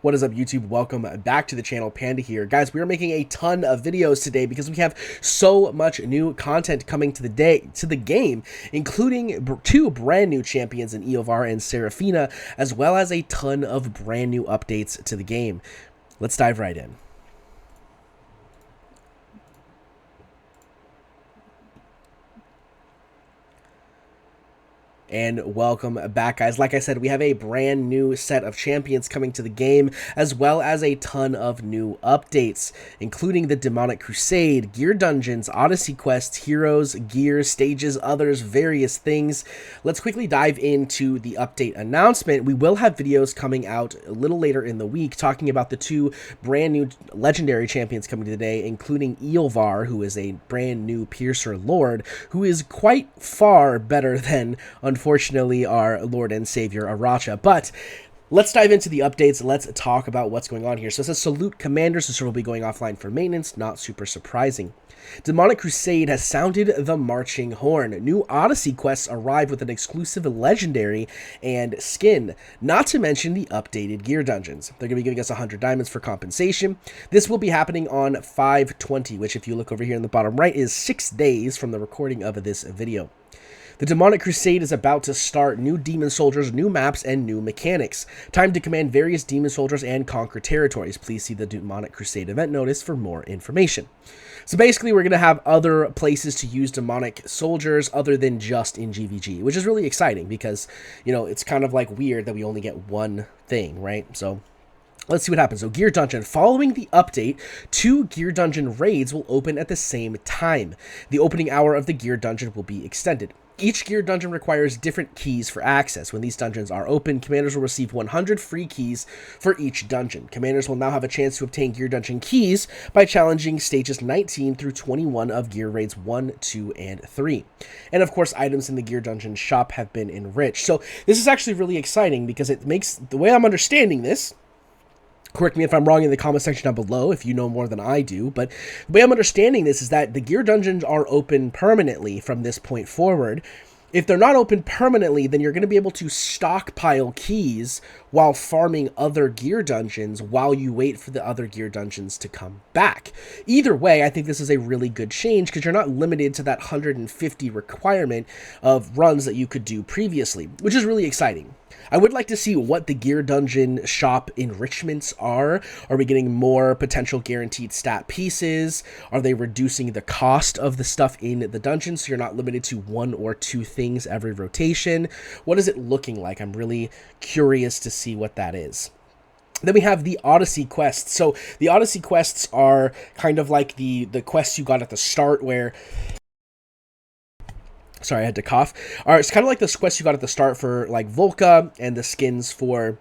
What is up, YouTube? Welcome back to the channel. Panda here. Guys, we are making a ton of videos today because we have so much new content coming to the game, including two brand new champions in Eovar and Seraphina, as well as a ton of brand new updates to the game. Let's dive right in. And welcome back, guys. Like I said, we have a brand new set of champions coming to the game, as well as a ton of new updates, including the Demonic Crusade, gear dungeons, Odyssey Quest, heroes, gear, stages, others, various things. Let's quickly dive into the update announcement. We will have videos coming out a little later in the week talking about the two brand new legendary champions coming today, including Eovar, who is a brand new Piercer Lord, who is quite far better than, unfortunately, our Lord and Savior Aracha. But let's dive into the updates. Let's talk about what's going on here. So it says salute commanders. This will be going offline for maintenance. Not super surprising. Demonic Crusade has sounded the marching horn. New Odyssey quests arrive with an exclusive legendary and skin, not to mention the updated gear dungeons. They're going to be giving us 100 diamonds for compensation. This will be happening on 5/20, which, if you look over here in the bottom right, is 6 days from the recording of this video. The Demonic Crusade is about to start. New demon soldiers, new maps, and new mechanics. Time to command various demon soldiers and conquer territories. Please see the Demonic Crusade event notice for more information. So basically, we're going to have other places to use demonic soldiers other than just in GVG, which is really exciting because, you know, it's kind of like weird that we only get one thing, right? So let's see what happens. So gear dungeon. Following the update, 2 gear dungeon raids will open at the same time. The opening hour of the gear dungeon will be extended. Each gear dungeon requires different keys for access. When these dungeons are open, commanders will receive 100 free keys for each dungeon. Commanders will now have a chance to obtain gear dungeon keys by challenging stages 19 through 21 of gear raids 1, 2, and 3. And of course, items in the gear dungeon shop have been enriched. So this is actually really exciting because it makes, the way I'm understanding this, correct me if I'm wrong in the comment section down below if you know more than I do, but the way I'm understanding this is that the gear dungeons are open permanently from this point forward. If they're not open permanently, then you're going to be able to stockpile keys while farming other gear dungeons while you wait for the other gear dungeons to come back. Either way, I think this is a really good change because you're not limited to that 150 requirement of runs that you could do previously, which is really exciting. I would like to see what the gear dungeon shop enrichments are. Are we getting more potential guaranteed stat pieces? Are they reducing the cost of the stuff in the dungeon so you're not limited to 1 or 2 things every rotation? What is it looking like? I'm really curious to see what that is. Then we have the Odyssey Quests. So the Odyssey Quests are kind of like the quests you got at the start where... Sorry, I had to cough. All right, it's kind of like this quest you got at the start for like Volca and the skins for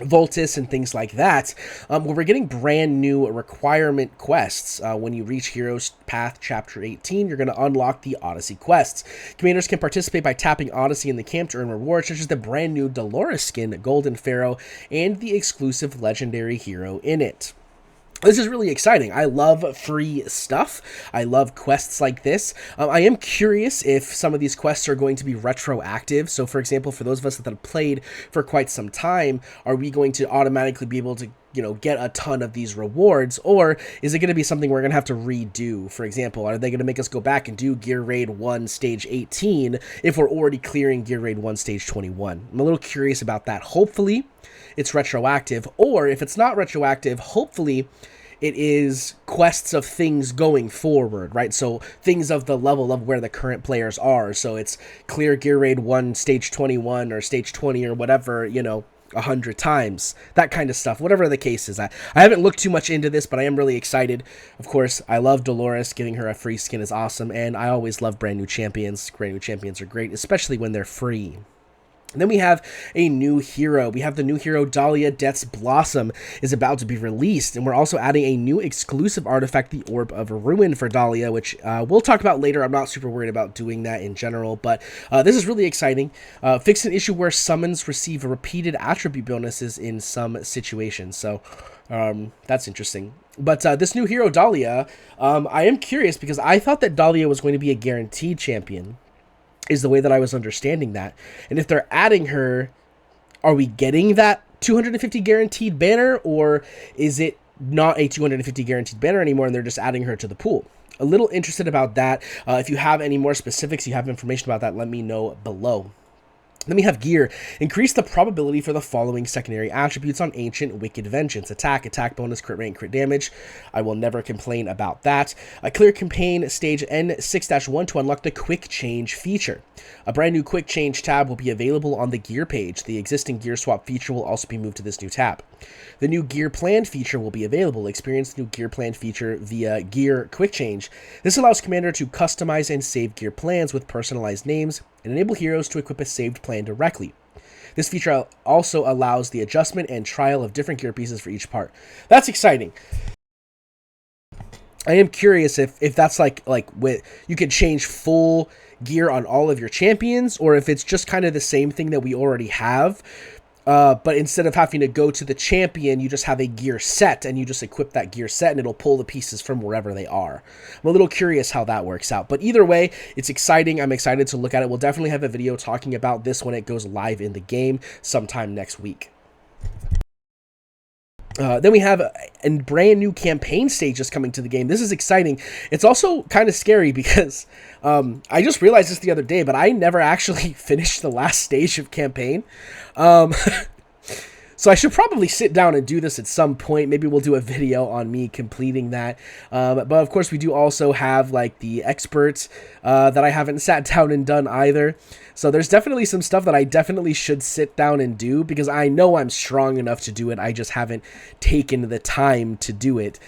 Voltis and things like that, where we're getting brand new requirement quests. When you reach Heroes Path Chapter 18, you're going to unlock the Odyssey Quests. Commanders can participate by tapping Odyssey in the camp to earn rewards, such as the brand new Dolores skin, Golden Pharaoh, and the exclusive legendary hero in it. This is really exciting. I love free stuff. I love quests like this. I am curious if some of these quests are going to be retroactive. So, for example, for those of us that have played for quite some time, are we going to automatically be able to, you know, get a ton of these rewards? Or is it going to be something we're going to have to redo? For example, are they going to make us go back and do Gear Raid 1 Stage 18 if we're already clearing Gear Raid 1 Stage 21? I'm a little curious about that. Hopefully it's retroactive, or if it's not retroactive, hopefully it is quests of things going forward, right? So things of the level of where the current players are. So it's clear Gear Raid 1 Stage 21 or Stage 20 or whatever, you know, 100 times, that kind of stuff, whatever the case is. I haven't looked too much into this, but I am really excited. Of course, I love Dolores. Giving her a free skin is awesome, and I always love brand new champions. Brand new champions are great, especially when they're free. And then we have a new hero. We have the new hero Dahlia Death's Blossom is about to be released. And we're also adding a new exclusive artifact, the Orb of Ruin for Dahlia, which we'll talk about later. I'm not super worried about doing that in general, but this is really exciting. Fix an issue where summons receive repeated attribute bonuses in some situations. So that's interesting. But this new hero Dahlia, I am curious because I thought that Dahlia was going to be a guaranteed champion, is the way that I was understanding that. And if they're adding her, are we getting that 250 guaranteed banner, or is it not a 250 guaranteed banner anymore and they're just adding her to the pool? A little interested about that. If you have any more specifics, you have information about that, let me know below. Then we have gear. Increase the probability for the following secondary attributes on Ancient Wicked Vengeance. Attack bonus, crit rate, crit damage. I will never complain about that. Clear campaign stage N6-1 to unlock the Quick Change feature. A brand new Quick Change tab will be available on the gear page. The existing gear swap feature will also be moved to this new tab. The new Gear Plan feature will be available. Experience the new Gear Plan feature via Gear Quick Change. This allows Commander to customize and save gear plans with personalized names and enable heroes to equip a saved plan directly. This feature also allows the adjustment and trial of different gear pieces for each part. That's exciting. I am curious if that's like with you can change full gear on all of your champions, or if it's just kind of the same thing that we already have. But instead of having to go to the champion, you just have a gear set, and you just equip that gear set, and it'll pull the pieces from wherever they are. I'm a little curious how that works out. But either way, it's exciting. I'm excited to look at it. We'll definitely have a video talking about this when it goes live in the game sometime next week. Then we have a brand new campaign stages coming to the game. This is exciting. It's also kind of scary because I just realized this the other day, but I never actually finished the last stage of campaign. So I should probably sit down and do this at some point. Maybe we'll do a video on me completing that. But of course, we do also have like the experts that I haven't sat down and done either. So there's definitely some stuff that I definitely should sit down and do because I know I'm strong enough to do it. I just haven't taken the time to do it.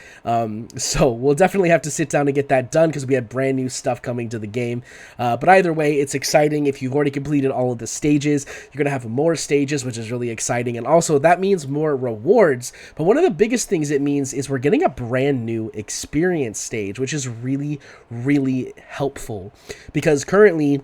So we'll definitely have to sit down and get that done because we have brand new stuff coming to the game. But either way, it's exciting. If you've already completed all of the stages, you're going to have more stages, which is really exciting. And also that means more rewards. But one of the biggest things it means is we're getting a brand new experience stage, which is really, really helpful because currently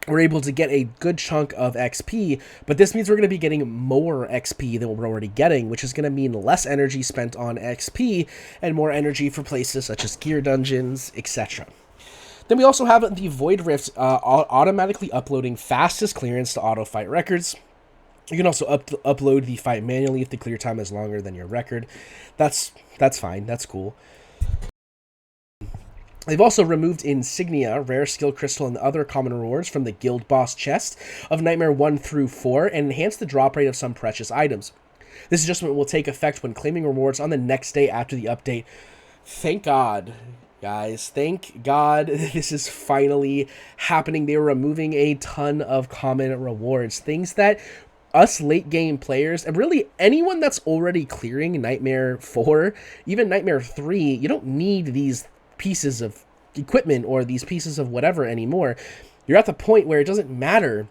we're able to get a good chunk of XP, but this means we're going to be getting more XP than what we're already getting, which is going to mean less energy spent on XP and more energy for places such as gear dungeons, etc. Then we also have the Void Rift automatically uploading fastest clearance to auto fight records. You can also upload the fight manually if the clear time is longer than your record. That's fine. That's cool. They've also removed Insignia, Rare Skill Crystal, and other common rewards from the Guild Boss chest of Nightmare 1 through 4 and enhanced the drop rate of some precious items. This adjustment will take effect when claiming rewards on the next day after the update. Thank God, guys. Thank God this is finally happening. They were removing a ton of common rewards, things that us late game players, and really anyone that's already clearing Nightmare 4, even Nightmare 3, you don't need these pieces of equipment or these pieces of whatever anymore. You're at the point where it doesn't matter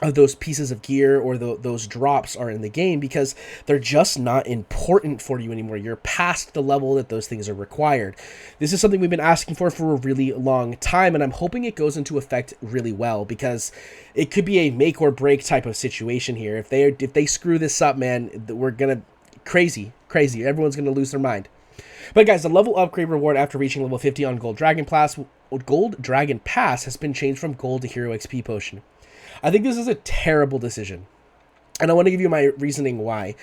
if those pieces of gear or those drops are in the game because they're just not important for you anymore. You're past the level that those things are required. This is something we've been asking for a really long time, and I'm hoping it goes into effect really well because it could be a make or break type of situation here. If they screw this up, man, we're gonna crazy. Everyone's gonna lose their mind. But guys, the level upgrade reward after reaching level 50 on Gold Dragon Pass has been changed from Gold to Hero XP Potion. I think this is a terrible decision, and I want to give you my reasoning why.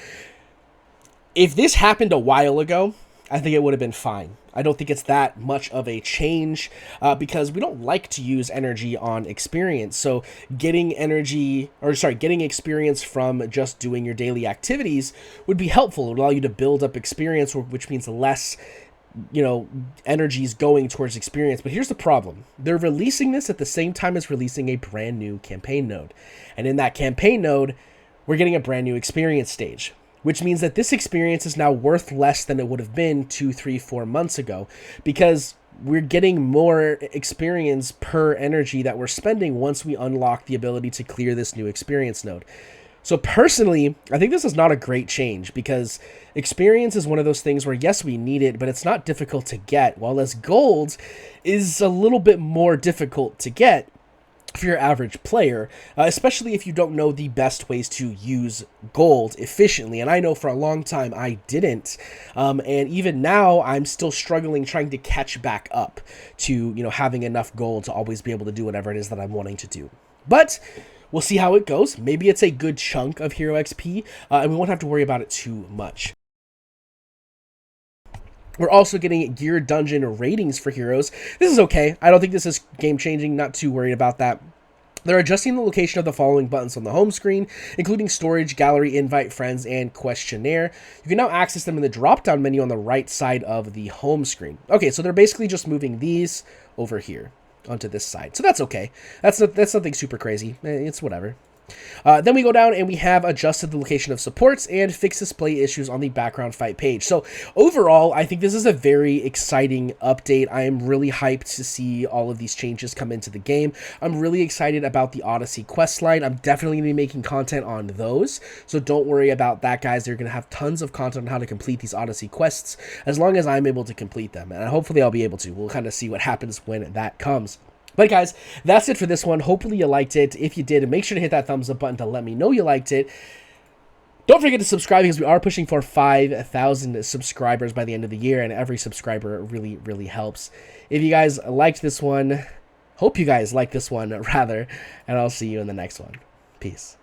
If this happened a while ago, I think it would have been fine. I don't think it's that much of a change because we don't like to use energy on experience. So getting experience from just doing your daily activities would be helpful. It would allow you to build up experience, which means less, energy is going towards experience. But here's the problem. They're releasing this at the same time as releasing a brand new campaign node. And in that campaign node, we're getting a brand new experience stage, which means that this experience is now worth less than it would have been 2, 3, 4 months ago because we're getting more experience per energy that we're spending once we unlock the ability to clear this new experience node. So personally, I think this is not a great change because experience is one of those things where, yes, we need it, but it's not difficult to get, while as gold is a little bit more difficult to get for your average player, especially if you don't know the best ways to use gold efficiently. And I know for a long time I didn't, and even now I'm still struggling trying to catch back up to having enough gold to always be able to do whatever it is that I'm wanting to do. But We'll see how it goes. Maybe it's a good chunk of hero XP, and we won't have to worry about it too much. We're also getting gear dungeon ratings for heroes. This is okay. I don't think this is game-changing. Not too worried about that. They're adjusting the location of the following buttons on the home screen, including storage, gallery, invite friends, and questionnaire. You can now access them in the drop-down menu on the right side of the home screen. Okay, so they're basically just moving these over here onto this side. So that's okay. That's nothing super crazy. It's whatever. Then we go down and we have adjusted the location of supports and fixed display issues on the background fight page. So overall, I think this is a very exciting update. I am really hyped to see all of these changes come into the game. I'm really excited about the Odyssey Quest line. I'm definitely going to be making content on those. So don't worry about that, guys. They're going to have tons of content on how to complete these Odyssey Quests as long as I'm able to complete them. And hopefully I'll be able to. We'll kind of see what happens when that comes. But guys, that's it for this one. Hopefully you liked it. If you did, make sure to hit that thumbs up button to let me know you liked it. Don't forget to subscribe because we are pushing for 5,000 subscribers by the end of the year, and every subscriber really, really helps. If you guys liked this one, hope you guys like this one, rather, and I'll see you in the next one. Peace.